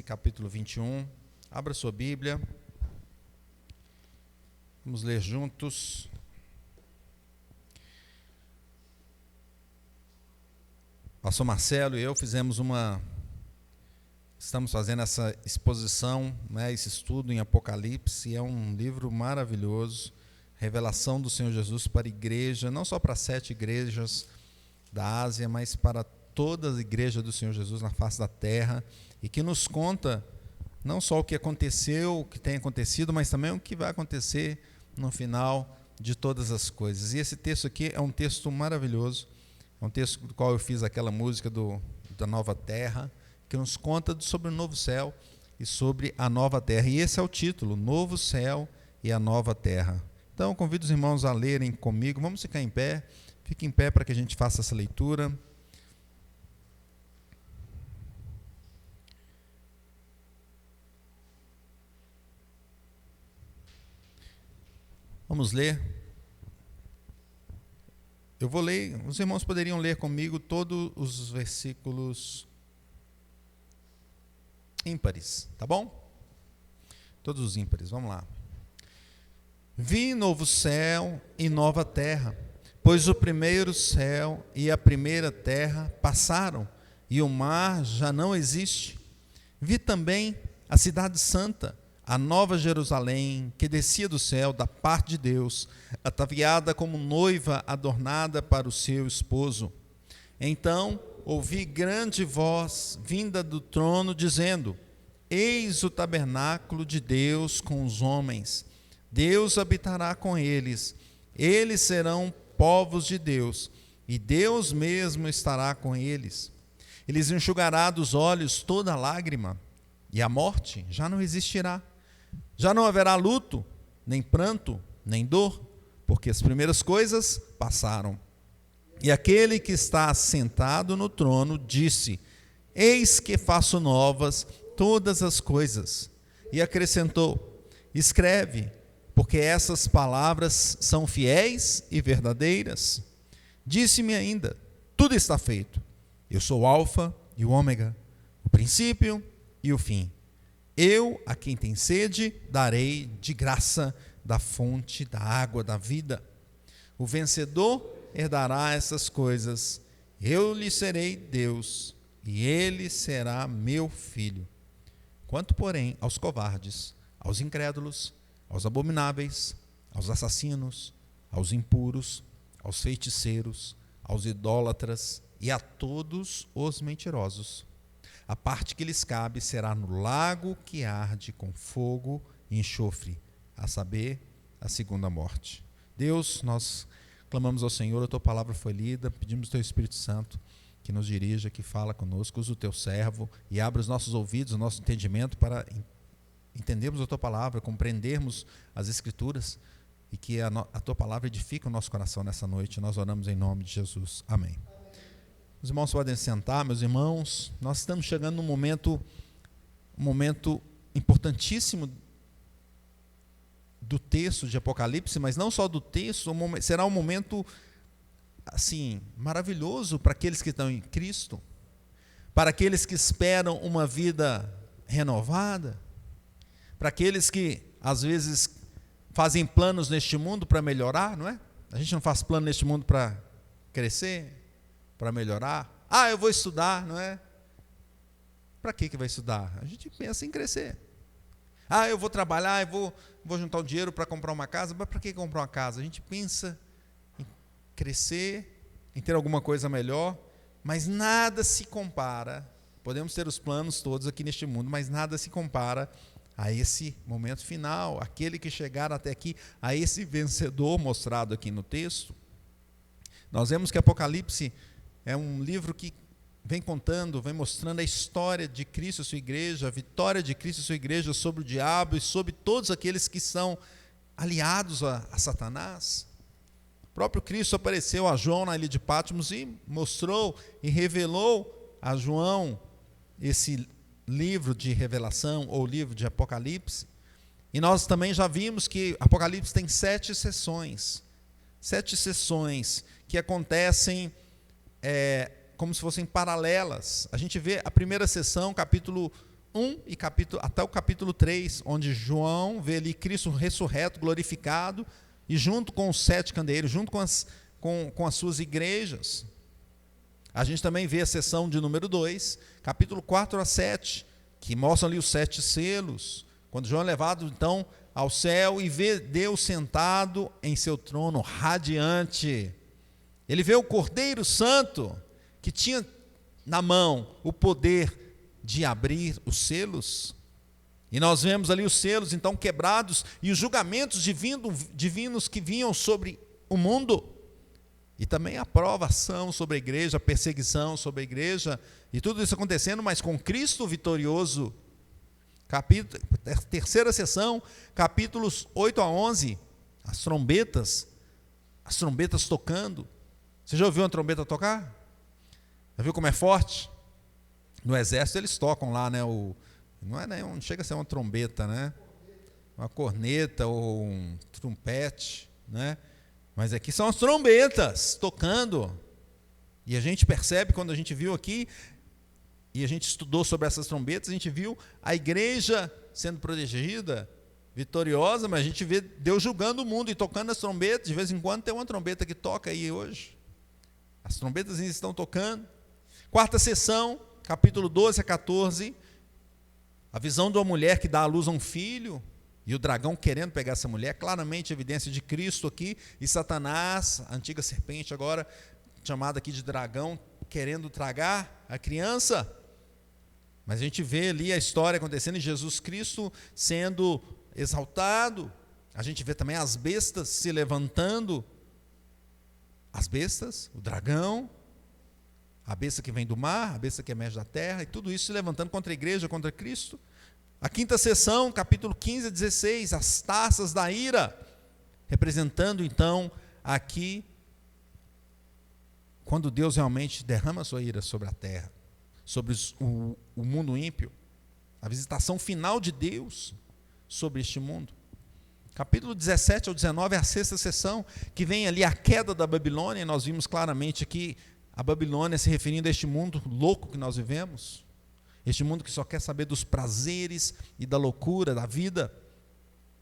capítulo 21. Abra sua Bíblia. Vamos ler juntos. Pastor Marcelo e eu estamos fazendo essa exposição, esse estudo em Apocalipse. É um livro maravilhoso, revelação do Senhor Jesus para a igreja, não só para 7 igrejas da Ásia, mas para toda a igreja do Senhor Jesus na face da terra, e que nos conta não só o que aconteceu, o que tem acontecido, mas também o que vai acontecer no final de todas as coisas. E esse texto aqui é um texto maravilhoso, é um texto do qual eu fiz aquela música da Nova Terra, que nos conta sobre o novo céu e sobre a nova terra. E esse é o título, Novo Céu e a Nova Terra. Então, convido os irmãos a lerem comigo. Vamos ficar em pé. Fique em pé para que a gente faça essa leitura. Vamos ler. Eu vou ler, os irmãos poderiam ler comigo todos os versículos ímpares, tá bom? Todos os ímpares, vamos lá. Vi novo céu e nova terra, pois o primeiro céu e a primeira terra passaram, e o mar já não existe. Vi também a cidade santa, a nova Jerusalém, que descia do céu da parte de Deus, ataviada como noiva adornada para o seu esposo. Então ouvi grande voz vinda do trono, dizendo: Eis o tabernáculo de Deus com os homens. Deus habitará com eles. Eles serão povos de Deus, e Deus mesmo estará com eles. Eles enxugará dos olhos toda lágrima, e a morte já não existirá. Já não haverá luto, nem pranto, nem dor, porque as primeiras coisas passaram. E aquele que está sentado no trono disse: Eis que faço novas todas as coisas. E acrescentou: Escreve, porque essas palavras são fiéis e verdadeiras. Disse-me ainda: Tudo está feito. Eu sou o Alfa e o Ômega, o princípio e o fim. Eu, a quem tem sede, darei de graça da fonte da água da vida. O vencedor herdará essas coisas. Eu lhe serei Deus, e ele será meu filho. Quanto, porém, aos covardes, aos incrédulos, aos abomináveis, aos assassinos, aos impuros, aos feiticeiros, aos idólatras e a todos os mentirosos, a parte que lhes cabe será no lago que arde com fogo e enxofre, a saber, a segunda morte. Deus, nós clamamos ao Senhor, a tua palavra foi lida, pedimos ao teu Espírito Santo que nos dirija, que fala conosco, usa o teu servo e abra os nossos ouvidos, o nosso entendimento para entendermos a tua palavra, compreendermos as Escrituras e que a tua palavra edifique o nosso coração nessa noite. Nós oramos em nome de Jesus. Amém. Os irmãos podem sentar, meus irmãos. Nós estamos chegando num momento importantíssimo do texto de Apocalipse, mas não só do texto, será um momento assim maravilhoso para aqueles que estão em Cristo, para aqueles que esperam uma vida renovada, para aqueles que às vezes fazem planos neste mundo para melhorar, não é? A gente não faz plano neste mundo para crescer, para melhorar. Eu vou estudar, não é? Para que vai estudar? A gente pensa em crescer. Eu vou trabalhar, eu vou juntar o dinheiro para comprar uma casa. Mas para que comprar uma casa? A gente pensa em crescer, em ter alguma coisa melhor, mas nada se compara. Podemos ter os planos todos aqui neste mundo, mas nada se compara a esse momento final, aquele que chegar até aqui, a esse vencedor mostrado aqui no texto. Nós vemos que Apocalipse é um livro que vem mostrando a história de Cristo e sua igreja, a vitória de Cristo e sua igreja sobre o diabo e sobre todos aqueles que são aliados a Satanás. O próprio Cristo apareceu a João na ilha de Patmos e mostrou e revelou a João esse livro de revelação ou livro de Apocalipse. E nós também já vimos que Apocalipse tem 7 sessões. 7 sessões que acontecem como se fossem paralelas. A gente vê a primeira sessão, capítulo 1 e até o capítulo 3, onde João vê ali Cristo ressurreto, glorificado, e junto com os 7 candeeiros, junto com as suas igrejas. A gente também vê a sessão de número 2, capítulo 4 a 7, que mostram ali os 7 selos, quando João é levado então ao céu e vê Deus sentado em seu trono radiante. Ele vê o Cordeiro Santo, que tinha na mão o poder de abrir os selos. E nós vemos ali os selos então quebrados e os julgamentos divinos que vinham sobre o mundo. E também a provação sobre a igreja, a perseguição sobre a igreja, e tudo isso acontecendo, mas com Cristo vitorioso. Terceira sessão, capítulos 8 a 11, as trombetas tocando. Você já ouviu uma trombeta tocar? Já viu como é forte? No exército eles tocam lá, né? Não chega a ser uma trombeta, né? Uma corneta ou um trompete, né? Mas aqui são as trombetas tocando. E a gente percebe, quando a gente viu aqui, e a gente estudou sobre essas trombetas, a gente viu a igreja sendo protegida, vitoriosa, mas a gente vê Deus julgando o mundo e tocando as trombetas. De vez em quando tem uma trombeta que toca aí hoje. As trombetas ainda estão tocando. Quarta sessão, capítulo 12 a 14, a visão de uma mulher que dá à luz a um filho, e o dragão querendo pegar essa mulher, claramente evidência de Cristo aqui, e Satanás, a antiga serpente agora, chamada aqui de dragão, querendo tragar a criança. Mas a gente vê ali a história acontecendo e Jesus Cristo sendo exaltado. A gente vê também as bestas se levantando, as bestas, o dragão, a besta que vem do mar, a besta que emerge da terra, e tudo isso se levantando contra a igreja, contra Cristo. A quinta sessão, capítulo 15 a 16, as taças da ira, representando então aqui, quando Deus realmente derrama a sua ira sobre a terra, sobre o mundo ímpio, a visitação final de Deus sobre este mundo. Capítulo 17 ao 19 é a sexta sessão, que vem ali a queda da Babilônia, e nós vimos claramente aqui a Babilônia se referindo a este mundo louco que nós vivemos, este mundo que só quer saber dos prazeres e da loucura da vida.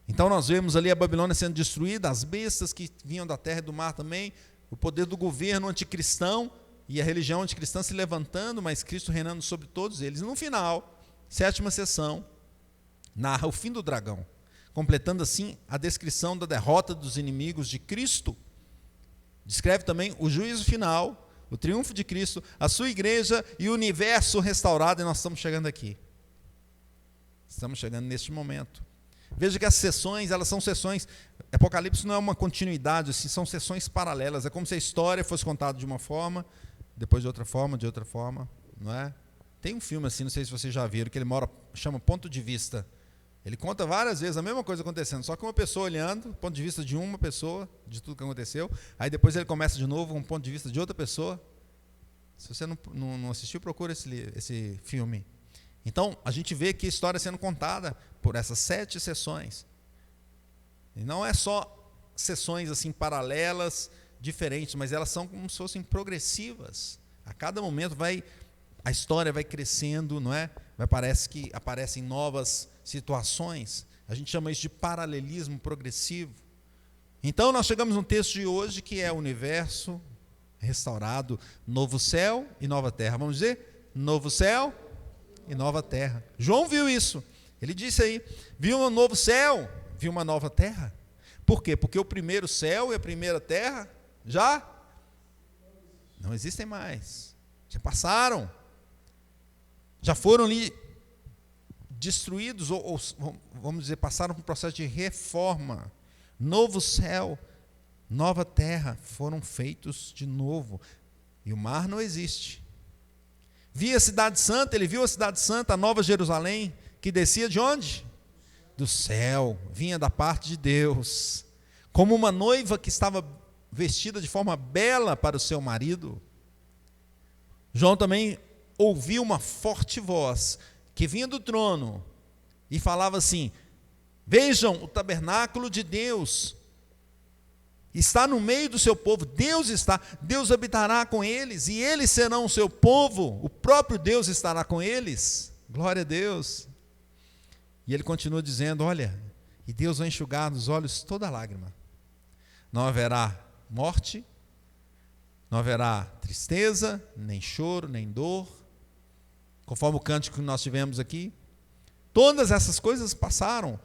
Então nós vemos ali a Babilônia sendo destruída, as bestas que vinham da terra e do mar também, o poder do governo anticristão e a religião anticristã se levantando, mas Cristo reinando sobre todos eles. E no final, sétima sessão, narra o fim do dragão, completando assim a descrição da derrota dos inimigos de Cristo. Descreve também o juízo final, o triunfo de Cristo, a sua igreja e o universo restaurado, e nós estamos chegando aqui. Estamos chegando neste momento. Veja que as sessões, elas são sessões, Apocalipse não é uma continuidade, assim, são sessões paralelas, é como se a história fosse contada de uma forma, depois de outra forma, não é? Tem um filme assim, não sei se vocês já viram, que ele chama Ponto de Vista. Ele conta várias vezes a mesma coisa acontecendo, só que uma pessoa olhando, ponto de vista de uma pessoa, de tudo que aconteceu, aí depois ele começa de novo com um ponto de vista de outra pessoa. Se você não assistiu, procura esse filme. Então, a gente vê que a história sendo contada por essas 7 sessões. E não é só sessões assim paralelas, diferentes, mas elas são como se fossem progressivas. A cada momento a história vai crescendo, não é? Parece que aparecem novas situações. A gente chama isso de paralelismo progressivo. Então nós chegamos no texto de hoje, que é o universo restaurado, novo céu e nova terra. Vamos dizer? Novo céu e nova terra. João viu isso. Ele disse aí, viu um novo céu, viu uma nova terra. Por quê? Porque o primeiro céu e a primeira terra já não existem mais. Já passaram. Já foram ali destruídos, ou vamos dizer, passaram por um processo de reforma. Novo céu, nova terra foram feitos de novo. E o mar não existe. Via a cidade santa, ele viu a cidade santa, a nova Jerusalém, que descia de onde? Do céu, vinha da parte de Deus. Como uma noiva que estava vestida de forma bela para o seu marido. João também ouviu uma forte voz que vinha do trono e falava assim: vejam, o tabernáculo de Deus está no meio do seu povo. Deus habitará com eles, e eles serão o seu povo, o próprio Deus estará com eles. Glória a Deus. E ele continua dizendo, olha, e Deus vai enxugar dos olhos toda lágrima. Não haverá morte, não haverá tristeza, nem choro, nem dor, conforme o cântico que nós tivemos aqui. Todas essas coisas passaram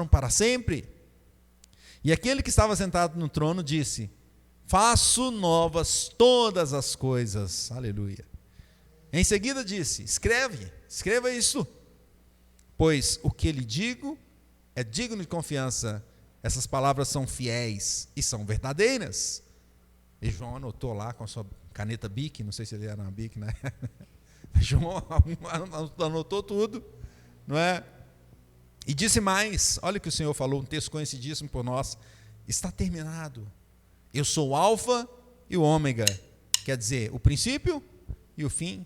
para sempre. E aquele que estava sentado no trono disse, faço novas todas as coisas. Aleluia. Em seguida disse, escreva isso, pois o que lhe digo é digno de confiança. Essas palavras são fiéis e são verdadeiras. E João anotou lá com a sua caneta Bic, não sei se ele era uma Bic, né? João anotou tudo, não é? E disse mais, olha o que o Senhor falou, um texto conhecidíssimo por nós, está terminado. Eu sou o alfa e o ômega, quer dizer, o princípio e o fim.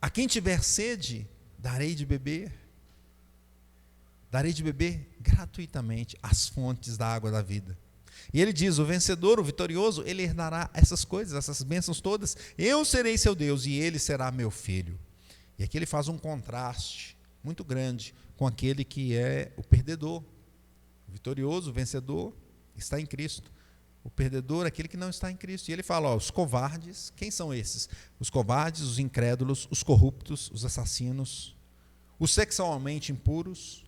A quem tiver sede, darei de beber gratuitamente as fontes da água da vida. E ele diz, o vencedor, o vitorioso, ele herdará essas coisas, essas bênçãos todas. Eu serei seu Deus e ele será meu filho. E aqui ele faz um contraste muito grande com aquele que é o perdedor. O vitorioso, o vencedor, está em Cristo. O perdedor, aquele que não está em Cristo. E ele fala, os covardes, quem são esses? Os covardes, os incrédulos, os corruptos, os assassinos, os sexualmente impuros,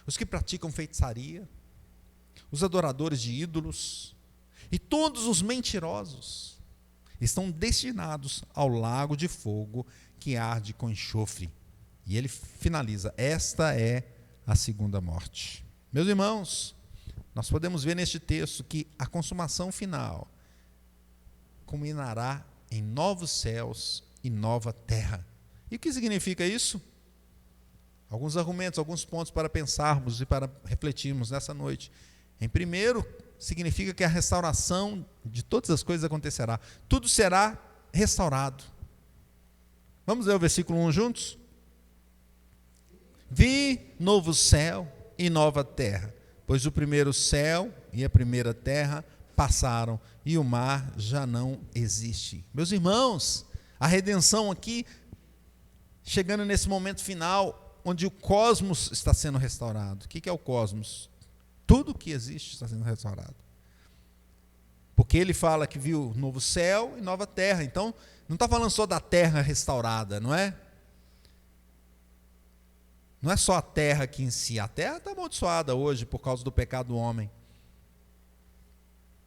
os que praticam feitiçaria, os adoradores de ídolos e todos os mentirosos estão destinados ao lago de fogo que arde com enxofre. E ele finaliza, esta é a segunda morte. Meus irmãos, nós podemos ver neste texto que a consumação final culminará em novos céus e nova terra. E o que significa isso? Alguns argumentos, alguns pontos para pensarmos e para refletirmos nessa noite. Em primeiro, significa que a restauração de todas as coisas acontecerá. Tudo será restaurado. Vamos ler o versículo 1 juntos? Vi novo céu e nova terra, pois o primeiro céu e a primeira terra passaram e o mar já não existe. Meus irmãos, a redenção aqui, chegando nesse momento final, onde o cosmos está sendo restaurado. O que é o cosmos? Tudo que existe está sendo restaurado. Porque ele fala que viu novo céu e nova terra. Então, não está falando só da terra restaurada, não é? Não é só a terra aqui em si. A terra está amaldiçoada hoje por causa do pecado do homem.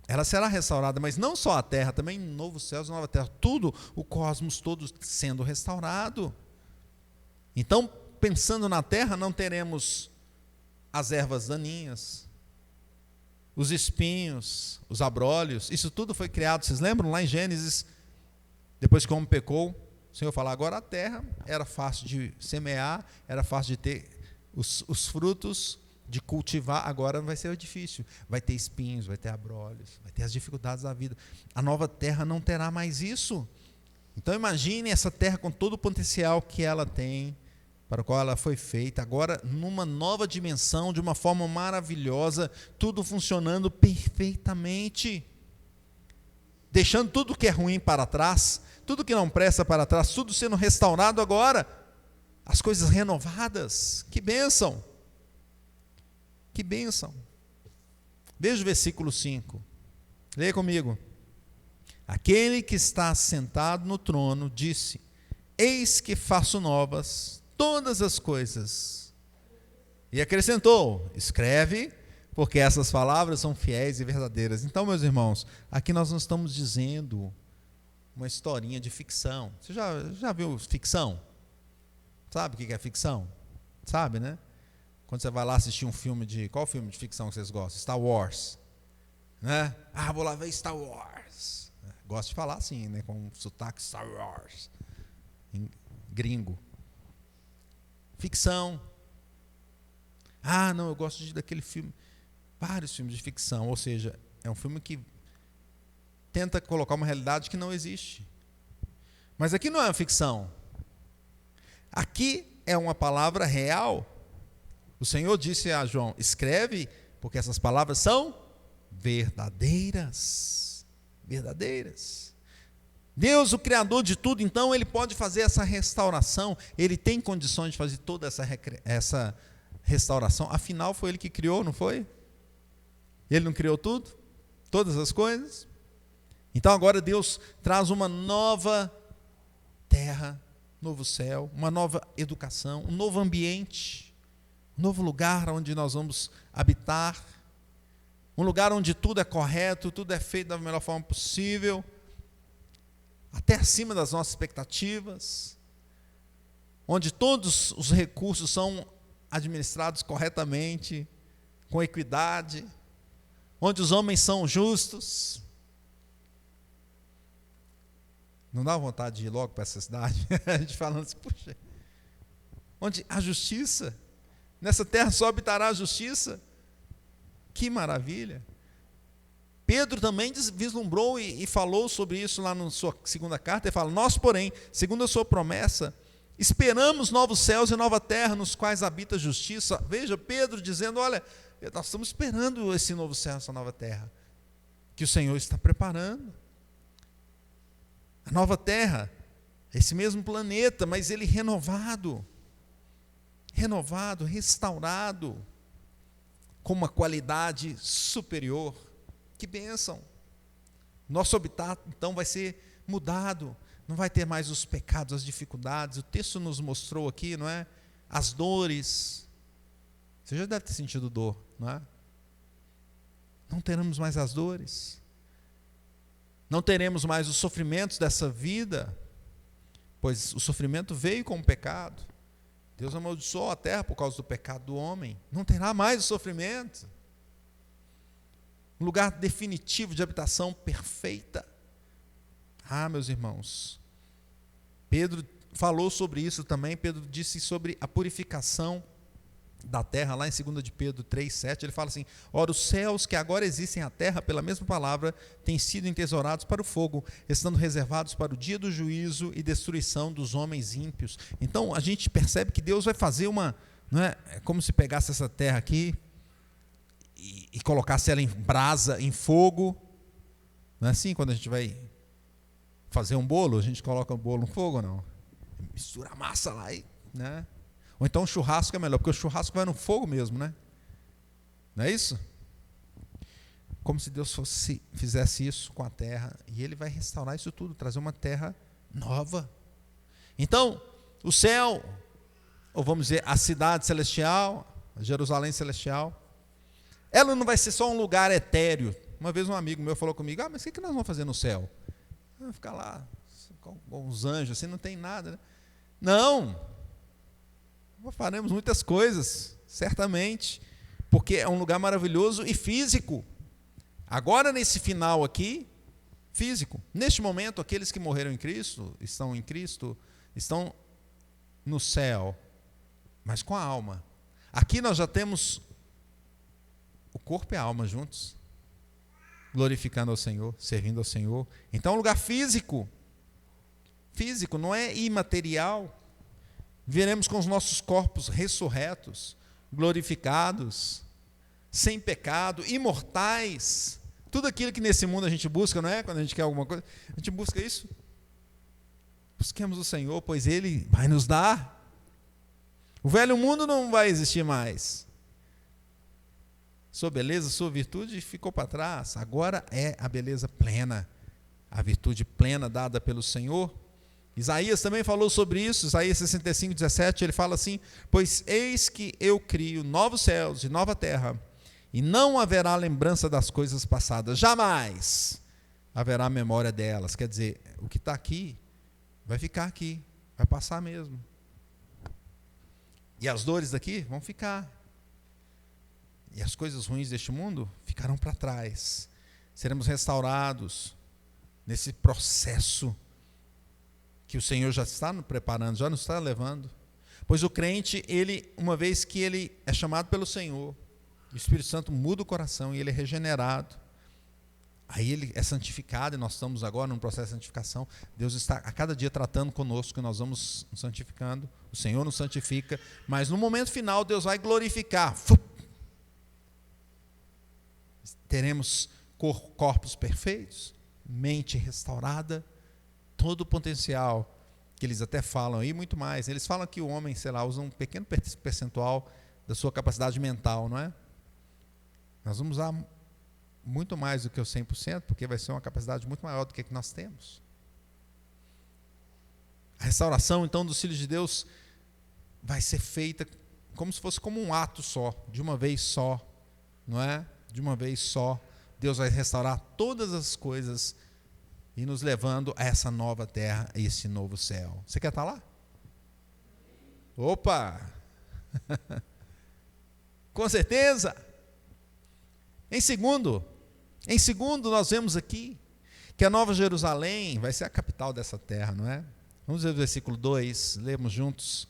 Ela será restaurada, mas não só a terra, também novos céus e nova terra. Tudo, o cosmos todo sendo restaurado. Então, pensando na terra, não teremos as ervas daninhas, os espinhos, os abrolhos. Isso tudo foi criado, vocês lembram lá em Gênesis, depois que o homem pecou, o Senhor falou, agora a terra era fácil de semear, era fácil de ter os frutos, de cultivar, agora não vai ser difícil, vai ter espinhos, vai ter abrolhos, vai ter as dificuldades da vida. A nova terra não terá mais isso. Então imagine essa terra com todo o potencial que ela tem, para o qual ela foi feita, agora numa nova dimensão, de uma forma maravilhosa, tudo funcionando perfeitamente, deixando tudo que é ruim para trás, tudo que não presta para trás, tudo sendo restaurado agora, as coisas renovadas. Que bênção! Que bênção! Veja o versículo 5, leia comigo. Aquele que está sentado no trono disse, eis que faço novas todas as coisas. E acrescentou, escreve, porque essas palavras são fiéis e verdadeiras. Então, meus irmãos, aqui nós não estamos dizendo uma historinha de ficção. Você já viu ficção? Sabe o que é ficção? Sabe, né? Quando você vai lá assistir um filme de... Qual filme de ficção que vocês gostam? Star Wars. Né? Ah, vou lá ver Star Wars. Gosto de falar assim, né? Com um sotaque Star Wars. Gringo. Ficção. Ah, não, eu gosto daquele filme. Vários filmes de ficção. Ou seja, é um filme que tenta colocar uma realidade que não existe. Mas aqui não é uma ficção. Aqui é uma palavra real. O Senhor disse a João, escreve, porque essas palavras são verdadeiras. Verdadeiras. Deus, o Criador de tudo, então Ele pode fazer essa restauração, Ele tem condições de fazer toda essa restauração, afinal foi Ele que criou, não foi? Ele não criou tudo? Todas as coisas? Então agora Deus traz uma nova terra, novo céu, uma nova educação, um novo ambiente, um novo lugar onde nós vamos habitar, um lugar onde tudo é correto, tudo é feito da melhor forma possível, até acima das nossas expectativas, onde todos os recursos são administrados corretamente, com equidade, onde os homens são justos. Não dá vontade de ir logo para essa cidade? A gente falando assim, puxa, onde a justiça, nessa terra só habitará a justiça. Que maravilha! Pedro também vislumbrou e falou sobre isso lá na sua segunda carta. Ele fala: nós, porém, segundo a sua promessa, esperamos novos céus e nova terra, nos quais habita a justiça. Veja, Pedro dizendo: olha, nós estamos esperando esse novo céu, essa nova terra, que o Senhor está preparando. A nova terra, esse mesmo planeta, mas ele renovado, restaurado, com uma qualidade superior. Que bênção! Nosso habitat, então, vai ser mudado, não vai ter mais os pecados, as dificuldades. O texto nos mostrou aqui, não é? As dores. Você já deve ter sentido dor, não é? Não teremos mais as dores. Não teremos mais os sofrimentos dessa vida, pois o sofrimento veio com o pecado. Deus amaldiçoou a terra por causa do pecado do homem. Não terá mais o sofrimento. Um lugar definitivo de habitação perfeita. Ah, meus irmãos, Pedro falou sobre isso também. Pedro disse sobre a purificação da terra, lá em 2 de Pedro 3,7, ele fala assim: ora, os céus que agora existem na terra, pela mesma palavra, têm sido entesourados para o fogo, estando reservados para o dia do juízo e destruição dos homens ímpios. Então a gente percebe que Deus vai fazer uma, não é como se pegasse essa terra aqui e colocasse ela em brasa, em fogo. Não é assim quando a gente vai fazer um bolo, a gente coloca o bolo no fogo, não? Mistura a massa lá e, né? Ou então o churrasco é melhor, porque o churrasco vai no fogo mesmo, né? Não é isso? Como se Deus fizesse isso com a terra, e Ele vai restaurar isso tudo, trazer uma terra nova. Então, o céu, ou vamos dizer, a cidade celestial, a Jerusalém celestial, ela não vai ser só um lugar etéreo. Uma vez um amigo meu falou comigo: mas o que nós vamos fazer no céu? Ficar lá com os anjos, assim, não tem nada, né? Não! Faremos muitas coisas, certamente, porque é um lugar maravilhoso e físico. Agora, nesse final aqui, físico. Neste momento, aqueles que morreram em Cristo, estão no céu, mas com a alma. Aqui nós já temos o corpo e a alma juntos, glorificando ao Senhor, servindo ao Senhor. Então é um lugar físico, não é imaterial. Veremos com os nossos corpos ressurretos, glorificados, sem pecado, imortais. Tudo aquilo que nesse mundo a gente busca, não é? Quando a gente quer alguma coisa, a gente busca isso. Busquemos o Senhor, pois Ele vai nos dar. O velho mundo não vai existir mais. Sua beleza, sua virtude ficou para trás. Agora é a beleza plena, a virtude plena dada pelo Senhor. Isaías também falou sobre isso. Isaías 65:17, ele fala assim: pois eis que eu crio novos céus e nova terra, e não haverá lembrança das coisas passadas, jamais haverá memória delas. Quer dizer, o que está aqui vai ficar aqui, vai passar mesmo, e as dores daqui vão ficar, e as coisas ruins deste mundo ficarão para trás. Seremos restaurados nesse processo que o Senhor já está nos preparando, já nos está levando. Pois o crente, ele, uma vez que ele é chamado pelo Senhor, o Espírito Santo muda o coração e ele é regenerado. Aí ele é santificado, e nós estamos agora num processo de santificação. Deus está a cada dia tratando conosco, e nós vamos nos santificando. O Senhor nos santifica, mas no momento final Deus vai glorificar. Teremos corpos perfeitos, mente restaurada, todo o potencial, que eles até falam aí, muito mais. Eles falam que o homem, sei lá, usa um pequeno percentual da sua capacidade mental, não é? Nós vamos usar muito mais do que o 100%, porque vai ser uma capacidade muito maior do que nós temos. A restauração, então, dos filhos de Deus vai ser feita como se fosse como um ato só, de uma vez só, não é? De uma vez só. Deus vai restaurar todas as coisas e nos levando a essa nova terra, a esse novo céu. Você quer estar lá? Opa! Com certeza! Em segundo, nós vemos aqui que a Nova Jerusalém vai ser a capital dessa terra, não é? Vamos ver o versículo 2, lemos juntos.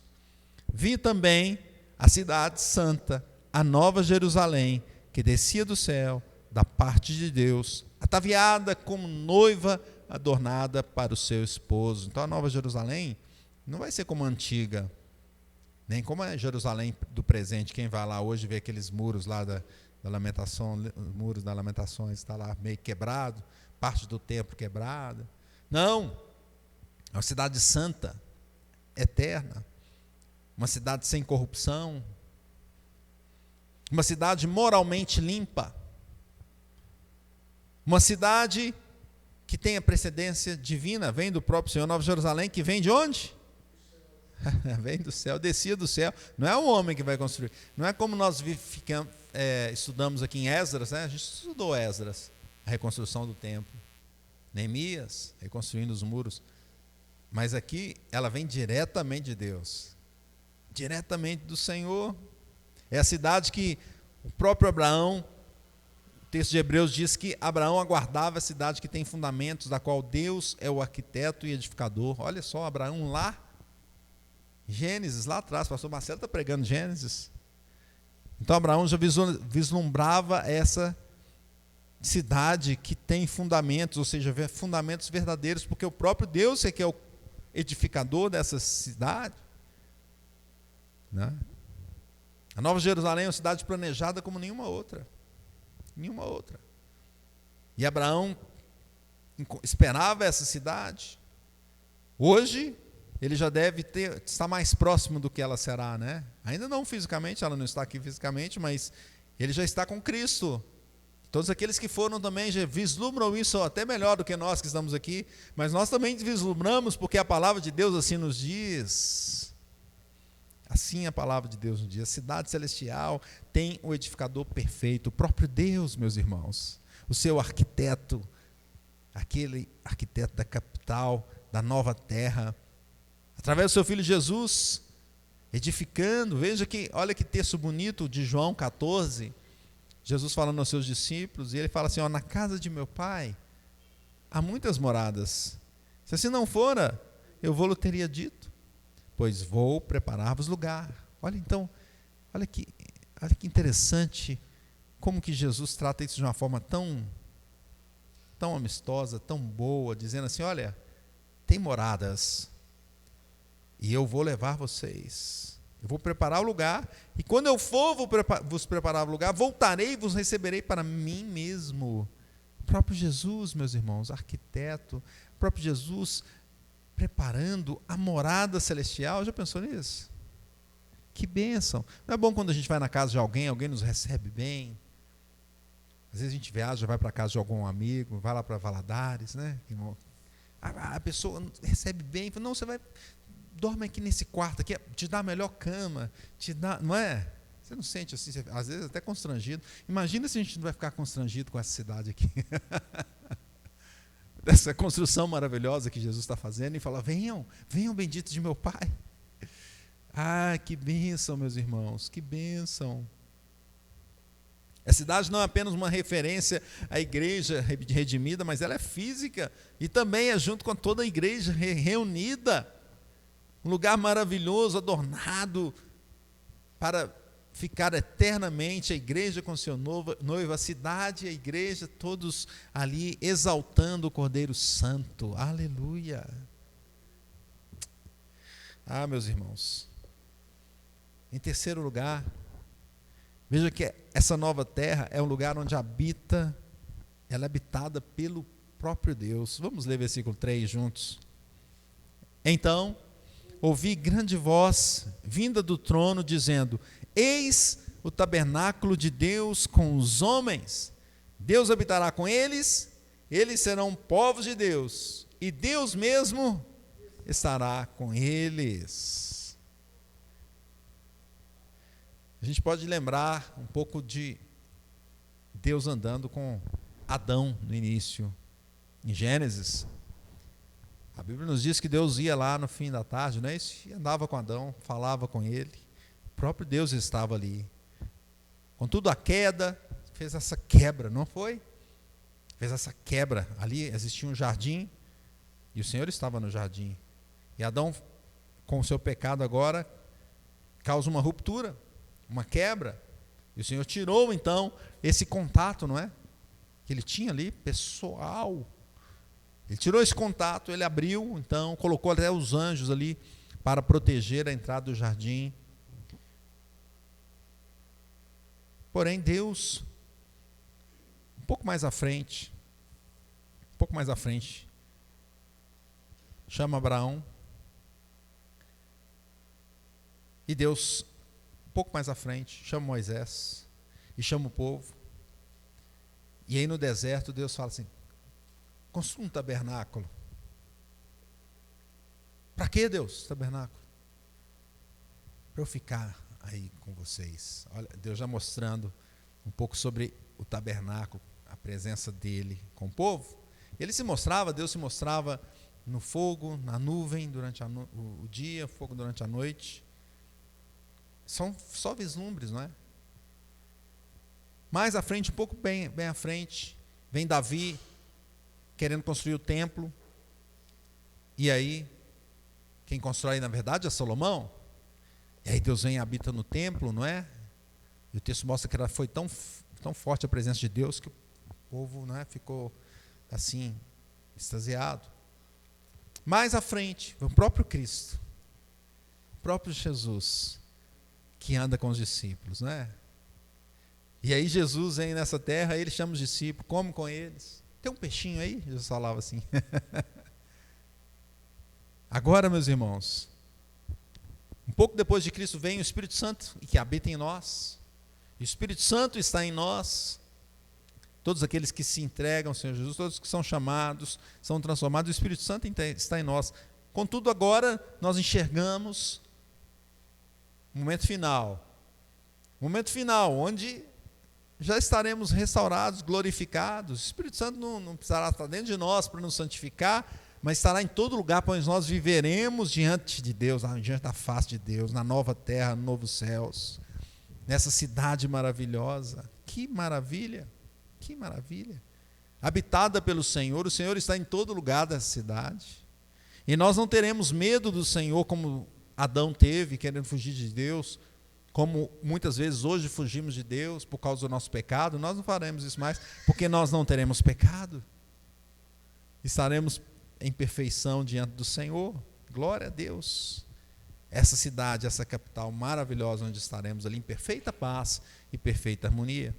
Vi também a cidade santa, a Nova Jerusalém, que descia do céu, da parte de Deus, ataviada como noiva adornada para o seu esposo. Então a Nova Jerusalém não vai ser como a antiga, nem como a Jerusalém do presente. Quem vai lá hoje vê aqueles muros lá da Lamentação, muros da Lamentações, está lá meio quebrado, parte do templo quebrada. Não, é uma cidade santa, eterna, uma cidade sem corrupção, uma cidade moralmente limpa, uma cidade que tem a precedência divina, vem do próprio Senhor. Nova Jerusalém, que vem de onde? Vem do céu, descia do céu. Não é o homem que vai construir. Não é como nós estudamos aqui em Esdras, né? A gente estudou Esdras, a reconstrução do templo. Neemias, reconstruindo os muros. Mas aqui ela vem diretamente de Deus, diretamente do Senhor. É a cidade que o próprio Abraão, o texto de Hebreus diz que Abraão aguardava a cidade que tem fundamentos, da qual Deus é o arquiteto e edificador. Olha só, Abraão lá, Gênesis, lá atrás, o pastor Marcelo está pregando Gênesis. Então Abraão já vislumbrava essa cidade que tem fundamentos, ou seja, fundamentos verdadeiros, porque o próprio Deus é que é o edificador dessa cidade, né? A Nova Jerusalém é uma cidade planejada como nenhuma outra. Nenhuma outra. E Abraão esperava essa cidade. Hoje, ele já deve estar mais próximo do que ela será, né? Ainda não fisicamente, ela não está aqui fisicamente, mas ele já está com Cristo. Todos aqueles que foram também já vislumbram isso até melhor do que nós que estamos aqui, mas nós também vislumbramos porque a palavra de Deus assim nos diz. Assim a palavra de Deus nos diz. A cidade celestial tem o edificador perfeito, o próprio Deus, meus irmãos. O seu arquiteto, aquele arquiteto da capital, da nova terra, através do seu Filho Jesus, edificando. Veja que, olha que texto bonito de João 14, Jesus falando aos seus discípulos, e ele fala assim, na casa de meu pai há muitas moradas, se assim não fora, eu vou-lhe teria dito, pois vou preparar-vos lugar. Olha então, olha que interessante, como que Jesus trata isso de uma forma tão amistosa, tão boa, dizendo assim, olha, tem moradas, e eu vou levar vocês, eu vou preparar o lugar, e quando eu for vos preparar o lugar, voltarei e vos receberei para mim mesmo. O próprio Jesus, meus irmãos, arquiteto, o próprio Jesus preparando a morada celestial. Já pensou nisso? Que bênção. Não é bom quando a gente vai na casa de alguém nos recebe bem? Às vezes a gente viaja, vai para a casa de algum amigo, vai lá para Valadares, né? A pessoa recebe bem, fala, não, você vai, dorme aqui nesse quarto aqui, te dá a melhor cama, te dá, não é? Você não sente assim, às vezes até constrangido. Imagina se a gente não vai ficar constrangido com essa cidade aqui. Dessa construção maravilhosa que Jesus está fazendo, e fala, venham benditos de meu Pai. Ah, que bênção, meus irmãos, que bênção. A cidade não é apenas uma referência à igreja redimida, mas ela é física, e também é junto com toda a igreja reunida, um lugar maravilhoso, adornado, para ficar eternamente a igreja com seu noivo, a cidade e a igreja, todos ali exaltando o Cordeiro Santo. Aleluia! Ah, meus irmãos, em terceiro lugar, veja que essa nova terra é um lugar onde ela é habitada pelo próprio Deus. Vamos ler versículo 3 juntos. Então, ouvi grande voz vinda do trono, dizendo: Eis o tabernáculo de Deus com os homens. Deus habitará com eles, eles serão povos de Deus, e Deus mesmo estará com eles. A gente pode lembrar um pouco de Deus andando com Adão no início, em Gênesis. A Bíblia nos diz que Deus ia lá no fim da tarde, não é isso? E andava com Adão, falava com ele. O próprio Deus estava ali. Contudo, a queda fez essa quebra, não foi? Fez essa quebra. Ali existia um jardim e o Senhor estava no jardim. E Adão, com o seu pecado agora, causa uma ruptura, uma quebra. E o Senhor tirou, então, esse contato, não é? Que ele tinha ali, pessoal. Ele tirou esse contato, ele abriu, então, colocou até os anjos ali para proteger a entrada do jardim. Porém, Deus, um pouco mais à frente, chama Abraão. E Deus, um pouco mais à frente, chama Moisés e chama o povo. E aí no deserto Deus fala assim: construa um tabernáculo. Para que, Deus, tabernáculo? Para eu ficar aí com vocês. Olha, Deus já mostrando um pouco sobre o tabernáculo, a presença dele com o povo. Deus se mostrava no fogo, na nuvem durante o dia, fogo durante a noite. São só vislumbres, não é? Mais à frente, um pouco bem à frente, vem Davi querendo construir o templo. E aí, quem constrói na verdade é Salomão. E aí Deus vem e habita no templo, não é? E o texto mostra que foi tão forte a presença de Deus que o povo, não é, ficou assim, extasiado. Mais à frente, o próprio Cristo, o próprio Jesus, que anda com os discípulos, não é? E aí Jesus vem nessa terra, ele chama os discípulos, come com eles. Tem um peixinho aí? Jesus falava assim. Agora, meus irmãos, um pouco depois de Cristo vem o Espírito Santo, que habita em nós. O Espírito Santo está em nós. Todos aqueles que se entregam ao Senhor Jesus, todos que são chamados, são transformados, o Espírito Santo está em nós. Contudo, agora nós enxergamos o momento final, onde já estaremos restaurados, glorificados. O Espírito Santo não precisará estar dentro de nós para nos santificar, mas estará em todo lugar, pois nós viveremos diante de Deus, diante da face de Deus, na nova terra, nos novos céus, nessa cidade maravilhosa. Que maravilha, que maravilha. Habitada pelo Senhor, o Senhor está em todo lugar dessa cidade. E nós não teremos medo do Senhor como Adão teve, querendo fugir de Deus, como muitas vezes hoje fugimos de Deus por causa do nosso pecado. Nós não faremos isso mais, porque nós não teremos pecado. Estaremos em perfeição diante do Senhor. Glória a Deus. Essa cidade, essa capital maravilhosa, onde estaremos ali em perfeita paz e perfeita harmonia.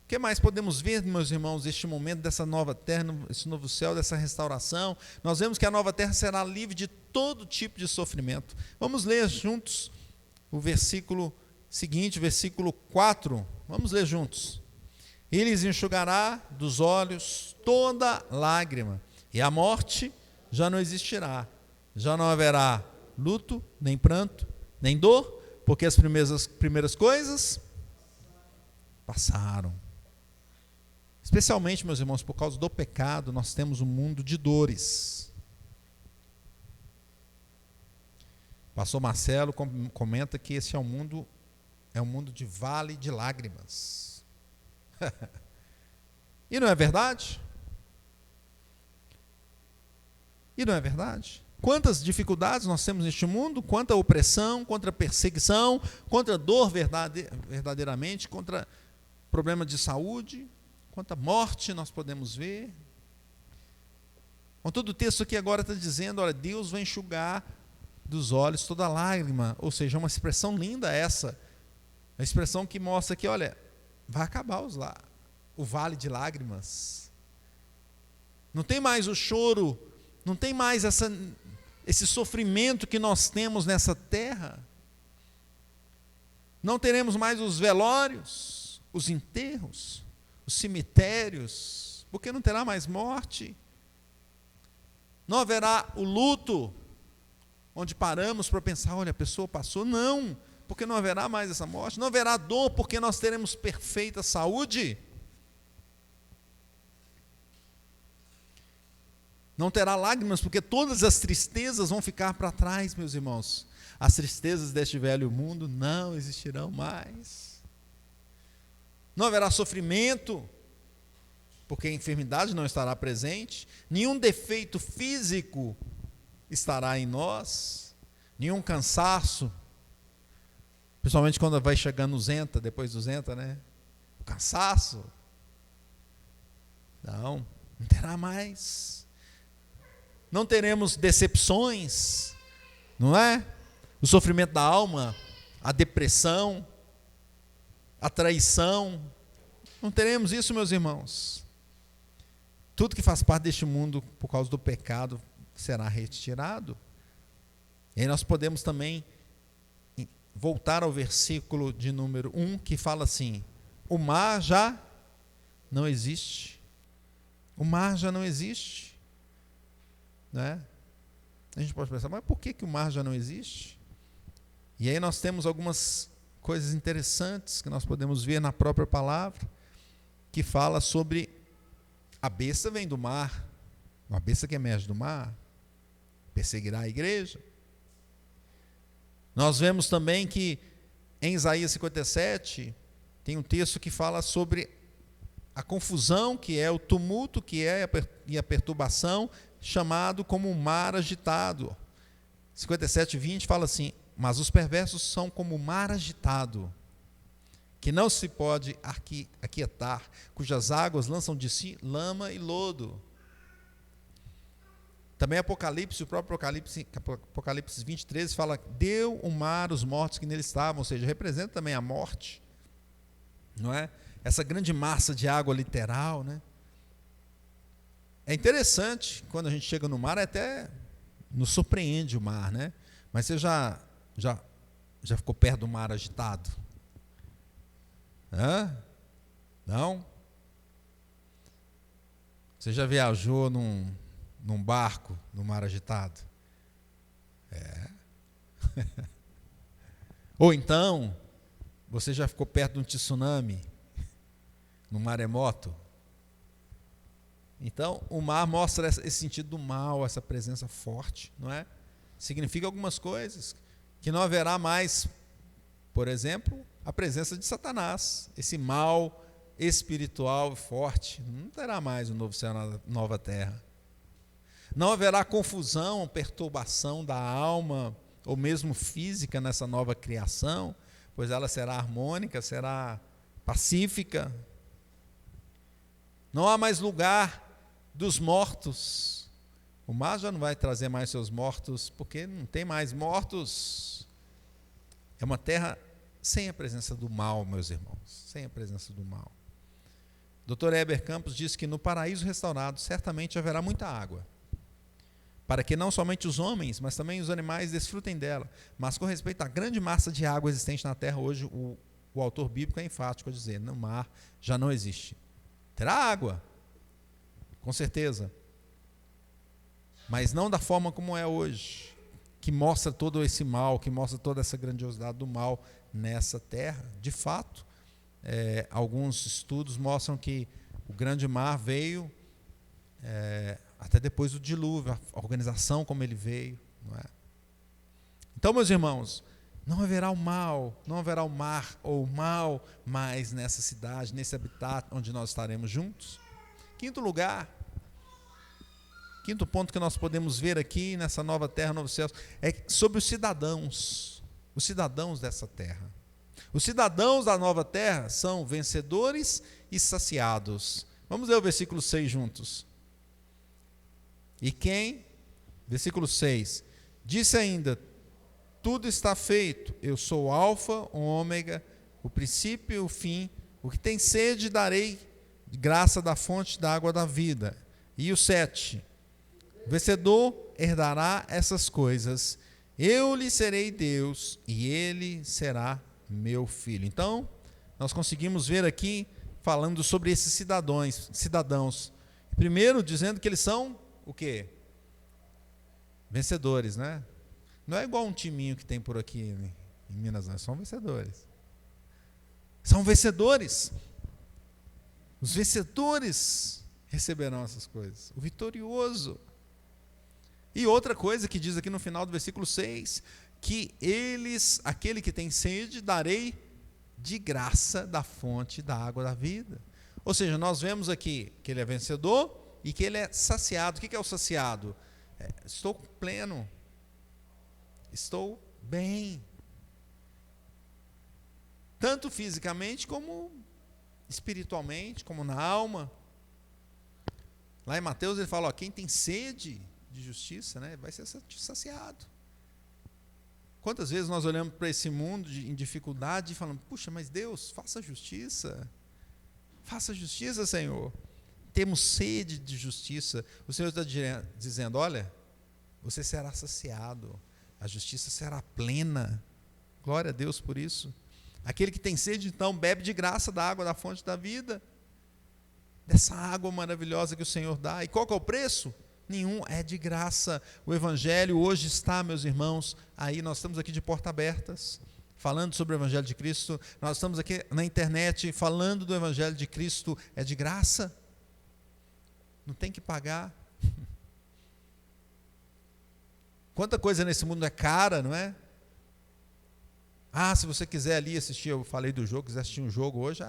O que mais podemos ver, meus irmãos, este momento dessa nova terra, esse novo céu, dessa restauração? Nós vemos que a nova terra será livre de todo tipo de sofrimento. Vamos ler juntos o versículo seguinte, versículo 4. Vamos ler juntos. Ele lhes enxugará dos olhos toda lágrima, e a morte já não existirá. Já não haverá luto, nem pranto, nem dor, porque as primeiras coisas passaram. Especialmente, meus irmãos, por causa do pecado, nós temos um mundo de dores. O pastor Marcelo comenta que esse é um mundo de vale de lágrimas. E não é verdade? E não é verdade? Quantas dificuldades nós temos neste mundo, quanta opressão, contra perseguição, contra dor verdadeiramente, contra problema de saúde, quanta morte nós podemos ver. Contudo, o texto aqui agora está dizendo, olha, Deus vai enxugar dos olhos toda lágrima, ou seja, uma expressão linda essa, uma expressão que mostra que, olha, vai acabar o vale de lágrimas. Não tem mais o choro Não tem mais esse sofrimento que nós temos nessa terra. Não teremos mais os velórios, os enterros, os cemitérios, porque não terá mais morte. Não haverá o luto, onde paramos para pensar, olha, a pessoa passou. Não, porque não haverá mais essa morte. Não haverá dor, porque nós teremos perfeita saúde. Não terá lágrimas, porque todas as tristezas vão ficar para trás, meus irmãos. As tristezas deste velho mundo não existirão mais. Não haverá sofrimento, porque a enfermidade não estará presente. Nenhum defeito físico estará em nós. Nenhum cansaço. Principalmente quando vai chegando o Zenta, depois do Zenta, né? O cansaço. Não terá mais. Não teremos decepções, não é? O sofrimento da alma, a depressão, a traição. Não teremos isso, meus irmãos. Tudo que faz parte deste mundo por causa do pecado será retirado. E aí nós podemos também voltar ao versículo de número 1, que fala assim: o mar já não existe. O mar já não existe. Né? A gente pode pensar, mas por que o mar já não existe? E aí nós temos algumas coisas interessantes que nós podemos ver na própria palavra, que fala sobre a besta vem do mar, uma besta que emerge do mar, perseguirá a igreja. Nós vemos também que em Isaías 57 tem um texto que fala sobre a confusão, que é o tumulto, que é e a perturbação, chamado como um mar agitado. 57:20 fala assim: mas os perversos são como o mar agitado, que não se pode aquietar, cujas águas lançam de si lama e lodo. Também Apocalipse, o próprio Apocalipse 20:13 fala: deu o mar os mortos que nele estavam, ou seja, representa também a morte, não é? Essa grande massa de água literal, né? É interessante, quando a gente chega no mar, até nos surpreende o mar, né? Mas você já ficou perto do mar agitado? Hã? Não? Você já viajou num barco no mar agitado? É. Ou então, você já ficou perto de um tsunami, no maremoto? Então, o mar mostra esse sentido do mal, essa presença forte, não é? Significa algumas coisas, que não haverá mais, por exemplo, a presença de Satanás, esse mal espiritual forte. Não terá mais o novo céu na nova terra. Não haverá confusão, perturbação da alma, ou mesmo física nessa nova criação, pois ela será harmônica, será pacífica. Não há mais lugar dos mortos. O mar já não vai trazer mais seus mortos, porque não tem mais mortos. É uma terra sem a presença do mal, meus irmãos, sem a presença do mal. Dr. Heber Campos diz que no paraíso restaurado certamente haverá muita água, para que não somente os homens, mas também os animais desfrutem dela. Mas com respeito à grande massa de água existente na terra hoje, o autor bíblico é enfático a dizer: no mar já não existe. Terá água, com certeza, mas não da forma como é hoje, que mostra todo esse mal, que mostra toda essa grandiosidade do mal nessa terra. De fato, alguns estudos mostram que o grande mar veio até depois do dilúvio, a organização como ele veio, não é? Então, meus irmãos, não haverá o mal, não haverá o mar ou o mal mais nessa cidade, nesse habitat onde nós estaremos juntos. Quinto ponto que nós podemos ver aqui nessa nova terra, novos céus, é sobre os cidadãos dessa terra. Os cidadãos da nova terra são vencedores e saciados. Vamos ler o versículo 6 juntos. E quem? Versículo 6. Disse ainda: tudo está feito, eu sou o alfa, o ômega, o princípio e o fim. O que tem sede darei de graça da fonte da água da vida. E o 7. O vencedor herdará essas coisas. Eu lhe serei Deus e ele será meu filho. Então, nós conseguimos ver aqui, falando sobre esses cidadãos. Primeiro, dizendo que eles são o quê? Vencedores, né? Não é igual um timinho que tem por aqui em Minas, não. São vencedores. São vencedores. Os vencedores receberão essas coisas. O vitorioso. E outra coisa que diz aqui no final do versículo 6, que aquele que tem sede, darei de graça da fonte da água da vida. Ou seja, nós vemos aqui que ele é vencedor e que ele é saciado. O que é o saciado? Estou pleno. Estou bem. Tanto fisicamente como espiritualmente, como na alma. Lá em Mateus ele fala, quem tem sede de justiça, né, vai ser saciado. Quantas vezes nós olhamos para esse mundo em dificuldade e falamos, puxa, mas Deus, faça justiça, Senhor. Temos sede de justiça. O Senhor está dizendo, olha, você será saciado, a justiça será plena. Glória a Deus por isso. Aquele que tem sede, então, bebe de graça da água da fonte da vida, dessa água maravilhosa que o Senhor dá. E qual que é o preço? Nenhum, é de graça. O Evangelho hoje está, meus irmãos, aí nós estamos aqui de portas abertas, falando sobre o Evangelho de Cristo. Nós estamos aqui na internet falando do Evangelho de Cristo, é de graça. Não tem que pagar. Quanta coisa nesse mundo é cara, não é? Se você quiser ali assistir, eu falei do jogo, quiser assistir um jogo hoje,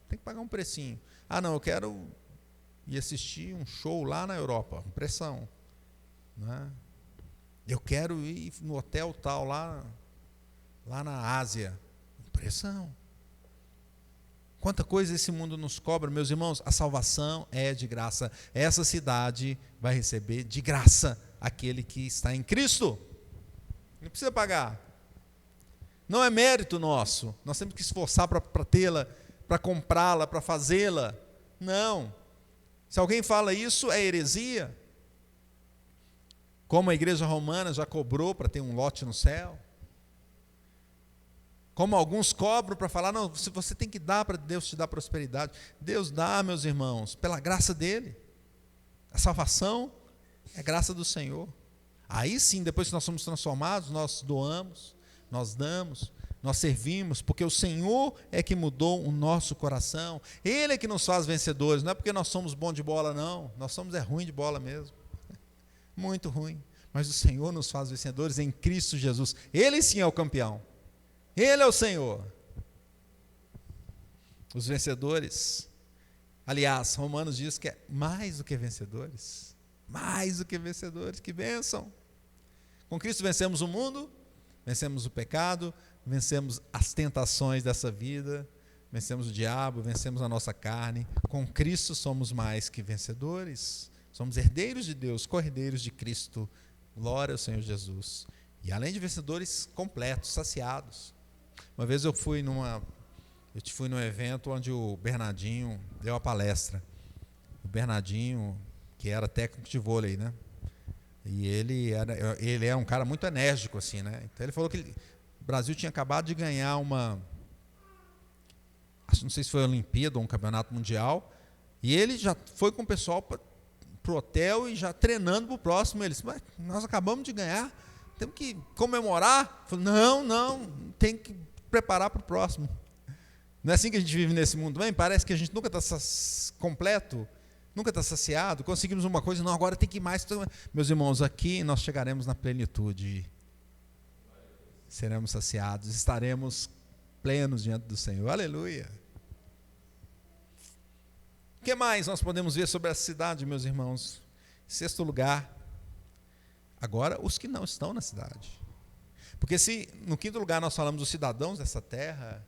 tem que pagar um precinho. Não, eu quero ir assistir um show lá na Europa, pressão. Né? Eu quero ir no hotel tal, lá na Ásia, pressão. Quanta coisa esse mundo nos cobra, meus irmãos. A salvação é de graça. Essa cidade vai receber de graça aquele que está em Cristo. Não precisa pagar. Não é mérito nosso. Nós temos que esforçar para tê-la, para comprá-la, para fazê-la. Não. Se alguém fala isso, é heresia. Como a igreja romana já cobrou para ter um lote no céu. Como alguns cobram para falar, não, você tem que dar para Deus te dar prosperidade. Deus dá, meus irmãos, pela graça dele. A salvação é graça do Senhor. Aí sim, depois que nós somos transformados, nós doamos, nós damos, nós servimos, porque o Senhor é que mudou o nosso coração. Ele é que nos faz vencedores, não é porque nós somos bons de bola, não. Nós somos ruim de bola mesmo. Muito ruim. Mas o Senhor nos faz vencedores em Cristo Jesus. Ele sim é o campeão. Ele é o Senhor. Os vencedores, aliás, Romanos diz que é mais do que vencedores. Mais do que vencedores, que bênção. Com Cristo vencemos o mundo, vencemos o pecado, vencemos as tentações dessa vida, vencemos o diabo, vencemos a nossa carne. Com Cristo somos mais que vencedores. Somos herdeiros de Deus, co-herdeiros de Cristo. Glória ao Senhor Jesus. E além de vencedores completos, saciados. Uma vez eu fui num evento onde o Bernardinho deu a palestra. O Bernardinho, que era técnico de vôlei, né? E ele é um cara muito enérgico, assim, né? Então ele falou que o Brasil tinha acabado de ganhar não sei se foi a Olimpíada ou um campeonato mundial, e ele já foi com o pessoal para o hotel e já treinando para o próximo. Eles, mas nós acabamos de ganhar, temos que comemorar. Falei, não, tem que preparar para o próximo. Não é assim que a gente vive nesse mundo, bem? Parece que a gente nunca está completo, nunca está saciado, conseguimos uma coisa, não, agora tem que ir mais. Meus irmãos, aqui nós chegaremos na plenitude, seremos saciados, estaremos plenos diante do Senhor, aleluia. O que mais nós podemos ver sobre essa cidade, meus irmãos? Em sexto lugar, agora os que não estão na cidade. Porque se no quinto lugar nós falamos dos cidadãos dessa terra,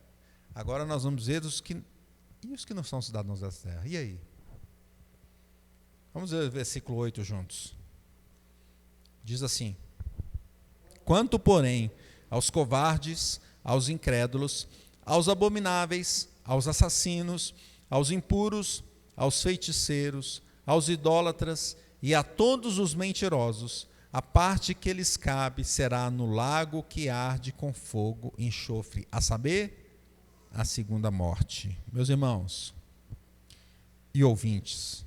agora nós vamos ver os que não são cidadãos dessa terra. E aí? Vamos ver o versículo 8 juntos. Diz assim: quanto, porém, aos covardes, aos incrédulos, aos abomináveis, aos assassinos, aos impuros, aos feiticeiros, aos idólatras e a todos os mentirosos, a parte que lhes cabe será no lago que arde com fogo e enxofre, a saber, a segunda morte. Meus irmãos e ouvintes,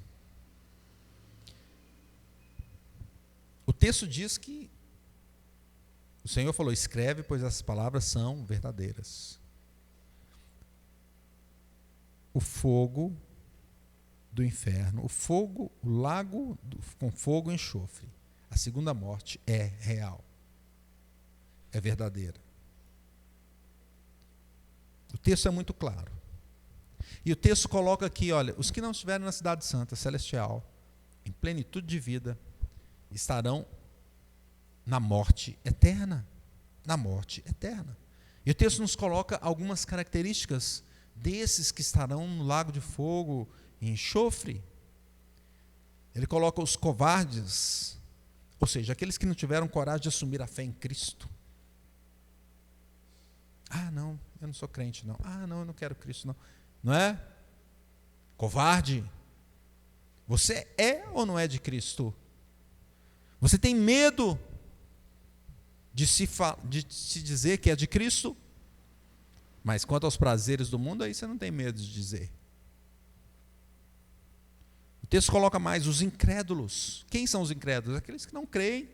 o texto diz que o Senhor falou: escreve, pois essas palavras são verdadeiras. O fogo do inferno, o lago com fogo e enxofre, a segunda morte é real, é verdadeira. O texto é muito claro. E o texto coloca aqui, olha, os que não estiverem na cidade santa, celestial, em plenitude de vida, estarão na morte eterna. Na morte eterna. E o texto nos coloca algumas características desses que estarão no lago de fogo e enxofre. Ele coloca os covardes, ou seja, aqueles que não tiveram coragem de assumir a fé em Cristo. Ah, não, eu não sou crente, não. Ah, não, eu não quero Cristo, não. Não é? Covarde. Você é ou não é de Cristo? Você tem medo de se dizer que é de Cristo? Mas quanto aos prazeres do mundo, aí você não tem medo de dizer. O texto coloca mais os incrédulos. Quem são os incrédulos? Aqueles que não creem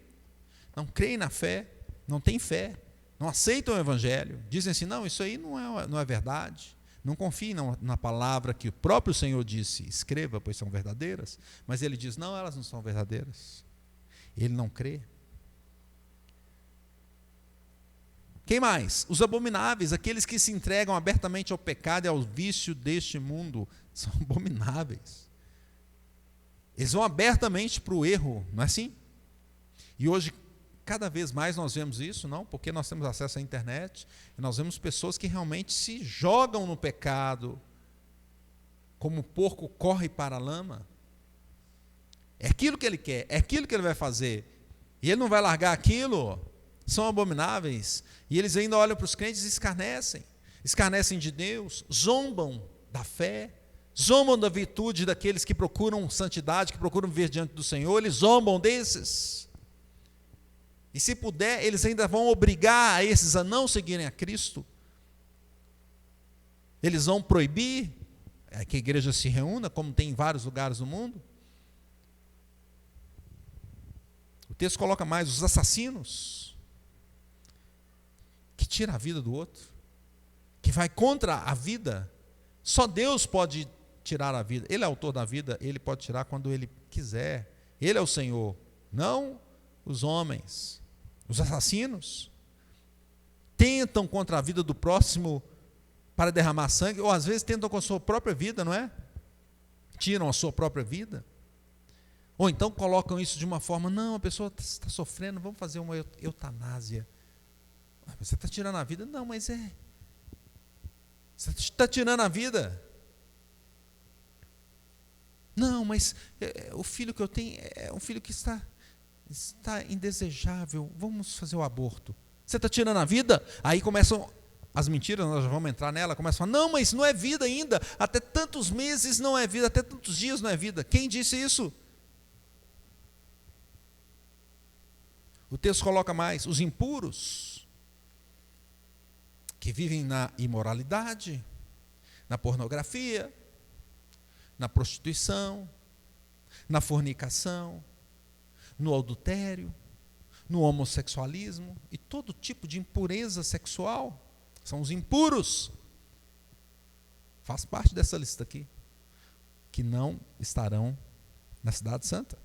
na fé, não têm fé, não aceitam o Evangelho, dizem assim: não, isso aí não é verdade, não confiem na palavra que o próprio Senhor disse, escreva, pois são verdadeiras, mas ele diz: não, elas não são verdadeiras. Ele não crê. Quem mais? Os abomináveis, aqueles que se entregam abertamente ao pecado e ao vício deste mundo, são abomináveis. Eles vão abertamente para o erro, não é assim? E hoje, cada vez mais nós vemos isso, não? Porque nós temos acesso à internet, e nós vemos pessoas que realmente se jogam no pecado, como o porco corre para a lama. É aquilo que ele quer, é aquilo que ele vai fazer, e ele não vai largar aquilo. São abomináveis, e eles ainda olham para os crentes e escarnecem de Deus, zombam da fé, zombam da virtude daqueles que procuram santidade, que procuram viver diante do Senhor. Eles zombam desses, e se puder, eles ainda vão obrigar a esses a não seguirem a Cristo. Eles vão proibir que a igreja se reúna, como tem em vários lugares do mundo. O texto coloca mais os assassinos, que tira a vida do outro, que vai contra a vida. Só Deus pode tirar a vida. Ele é autor da vida, ele pode tirar quando ele quiser. Ele é o Senhor, não os homens. Os assassinos tentam contra a vida do próximo para derramar sangue, ou às vezes tentam com a sua própria vida, não é? Tiram a sua própria vida. Ou então colocam isso de uma forma: não, a pessoa está sofrendo, vamos fazer uma eutanásia. Você está tirando a vida? Não, mas é. Você está tirando a vida? Não, mas o filho que eu tenho é um filho que está indesejável, vamos fazer o aborto. Você está tirando a vida? Aí começam as mentiras, nós já vamos entrar nela, começam a falar: não, mas não é vida ainda, até tantos meses não é vida, até tantos dias não é vida. Quem disse isso? O texto coloca mais: os impuros, que vivem na imoralidade, na pornografia, na prostituição, na fornicação, no adultério, no homossexualismo e todo tipo de impureza sexual. São os impuros. Faz parte dessa lista aqui, que não estarão na cidade santa.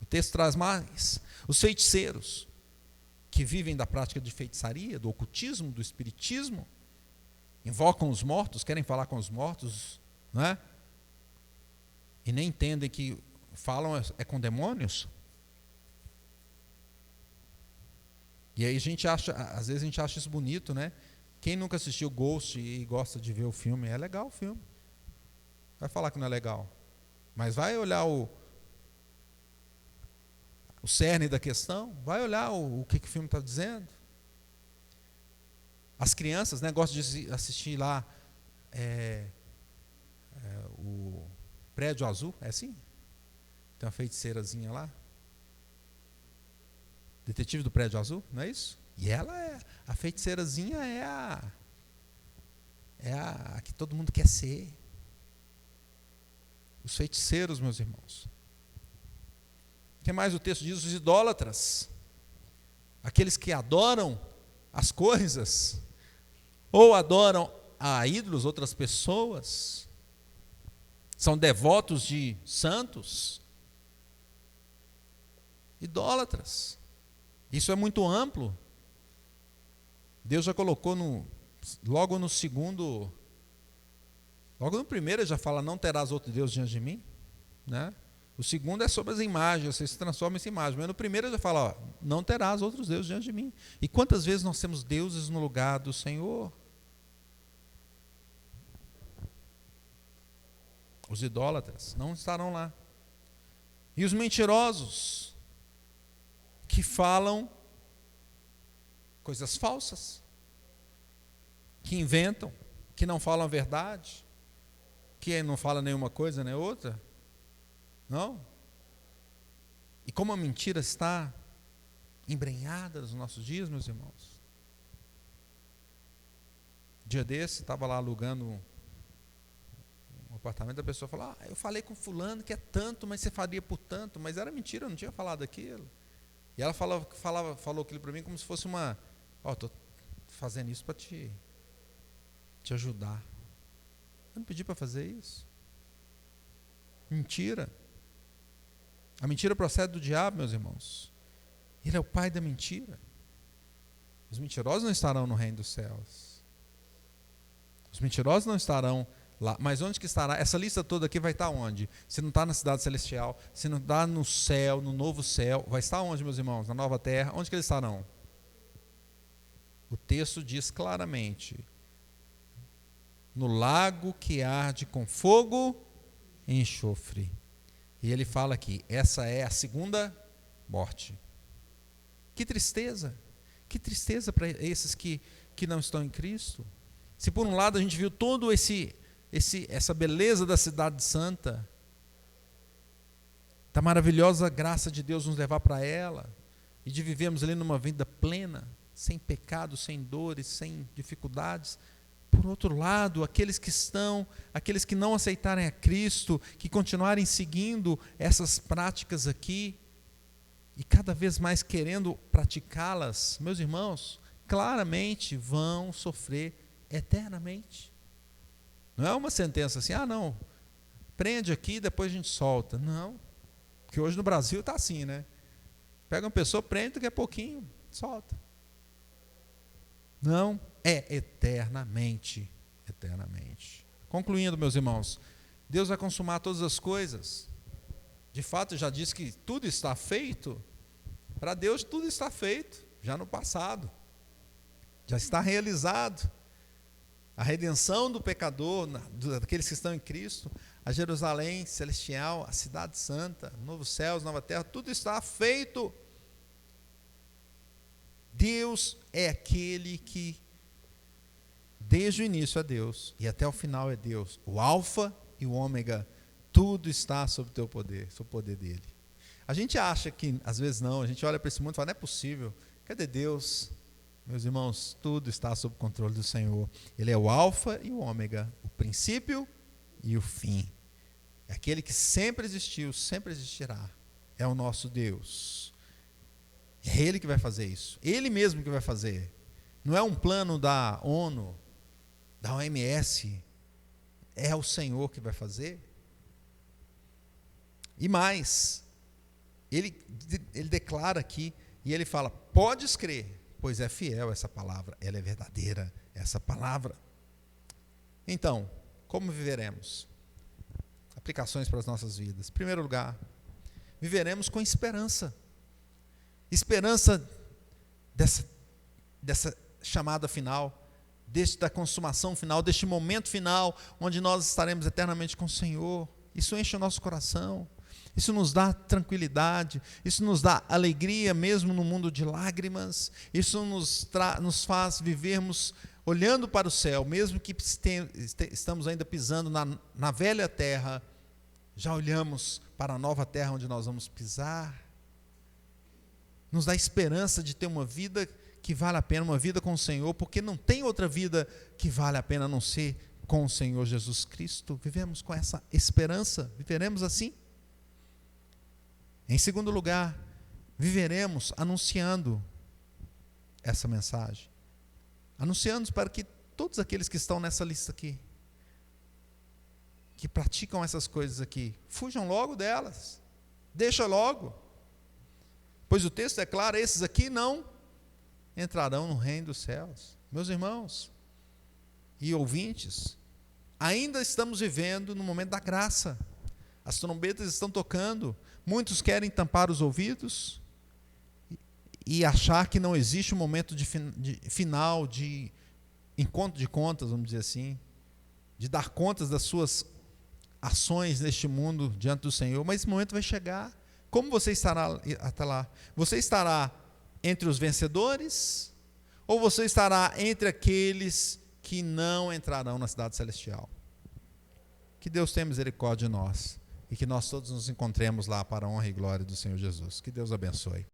O texto traz mais: os feiticeiros, que vivem da prática de feitiçaria, do ocultismo, do espiritismo, invocam os mortos, querem falar com os mortos, não é? E nem entendem que falam é com demônios. E aí às vezes a gente acha isso bonito, né? Quem nunca assistiu Ghost e gosta de ver o filme, é legal o filme. Vai falar que não é legal, mas vai olhar o cerne da questão, vai olhar o que o filme está dizendo. As crianças, né, gostam de assistir lá o Prédio Azul, é assim? Tem uma feiticeirazinha lá. Detetive do Prédio Azul, não é isso? E ela a feiticeirazinha é a que todo mundo quer ser. Os feiticeiros, meus irmãos. O que mais o texto diz? Os idólatras. Aqueles que adoram as coisas, ou adoram a ídolos, outras pessoas, são devotos de santos, idólatras. Isso é muito amplo. Deus já colocou logo no primeiro ele já fala, não terás outro Deus diante de mim, né? O segundo é sobre as imagens, você se transforma em imagem, mas no primeiro ele já fala, não terás outros deuses diante de mim. E quantas vezes nós temos deuses no lugar do Senhor? Os idólatras não estarão lá. E os mentirosos, que falam coisas falsas, que inventam, que não falam a verdade, que não falam nenhuma coisa nem outra. Não? E como a mentira está embrenhada nos nossos dias, meus irmãos. Dia desse, estava lá alugando um apartamento, a pessoa falou, eu falei com fulano que é tanto, mas você faria por tanto, mas era mentira, eu não tinha falado aquilo. E ela falou aquilo para mim como se fosse estou fazendo isso para te ajudar. Eu não pedi para fazer isso. Mentira. A mentira procede do diabo, meus irmãos. Ele é o pai da mentira. Os mentirosos não estarão no reino dos céus. Os mentirosos não estarão lá. Mas onde que estará? Essa lista toda aqui vai estar onde? Se não está na cidade celestial, se não está no céu, no novo céu, vai estar onde, meus irmãos? Na nova terra. Onde que eles estarão? O texto diz claramente, no lago que arde com fogo e enxofre. E ele fala aqui, essa é a segunda morte. Que tristeza para esses que não estão em Cristo. Se por um lado a gente viu todo essa beleza da cidade santa, da maravilhosa graça de Deus nos levar para ela, e de vivermos ali numa vida plena, sem pecado, sem dores, sem dificuldades. Por outro lado, aqueles que não aceitarem a Cristo, que continuarem seguindo essas práticas aqui, e cada vez mais querendo praticá-las, meus irmãos, claramente vão sofrer eternamente. Não é uma sentença assim, não, prende aqui, depois a gente solta. Não, porque hoje no Brasil está assim, né? Pega uma pessoa, prende, daqui a pouquinho, solta. Não, é eternamente. Concluindo, meus irmãos, Deus vai consumar todas as coisas. De fato, já disse que tudo está feito. Para Deus tudo está feito, já no passado. Já está realizado. A redenção do pecador, daqueles que estão em Cristo, a Jerusalém celestial, a cidade santa, novos céus, nova terra, tudo está feito. Deus é aquele que, desde o início é Deus, e até o final é Deus. O alfa e o ômega, tudo está sob o teu poder, sob o poder dele. A gente acha que, às vezes não, a gente olha para esse mundo e fala, não é possível, cadê Deus? Meus irmãos, tudo está sob o controle do Senhor. Ele é o alfa e o ômega, o princípio e o fim. É aquele que sempre existiu, sempre existirá. É o nosso Deus. É Ele que vai fazer isso. Ele mesmo que vai fazer. Não é um plano da ONU, da OMS. É o Senhor que vai fazer. E mais, Ele declara aqui, e Ele fala, podes crer, pois é fiel essa palavra, ela é verdadeira, essa palavra. Então, como viveremos? Aplicações para as nossas vidas. Em primeiro lugar, viveremos com esperança. Esperança dessa chamada final, da consumação final, deste momento final, onde nós estaremos eternamente com o Senhor. Isso enche o nosso coração, isso nos dá tranquilidade, isso nos dá alegria mesmo no mundo de lágrimas, isso nos faz vivermos olhando para o céu, mesmo que estamos ainda pisando na velha terra. Já olhamos para a nova terra onde nós vamos pisar? Nos dá esperança de ter uma vida que vale a pena, uma vida com o Senhor, porque não tem outra vida que vale a pena a não ser com o Senhor Jesus Cristo. Vivemos com essa esperança, viveremos assim. Em segundo lugar, viveremos anunciando essa mensagem. Anunciando para que todos aqueles que estão nessa lista aqui, que praticam essas coisas aqui, fujam logo delas. Deixa logo. Pois o texto é claro, esses aqui não entrarão no reino dos céus. Meus irmãos e ouvintes, ainda estamos vivendo no momento da graça. As trombetas estão tocando. Muitos querem tampar os ouvidos e achar que não existe um momento de final, de encontro de contas, vamos dizer assim, de dar contas das suas ações neste mundo diante do Senhor. Mas esse momento vai chegar. Como você estará até lá? Você estará entre os vencedores ou você estará entre aqueles que não entrarão na cidade celestial? Que Deus tenha misericórdia de nós e que nós todos nos encontremos lá para a honra e glória do Senhor Jesus. Que Deus abençoe.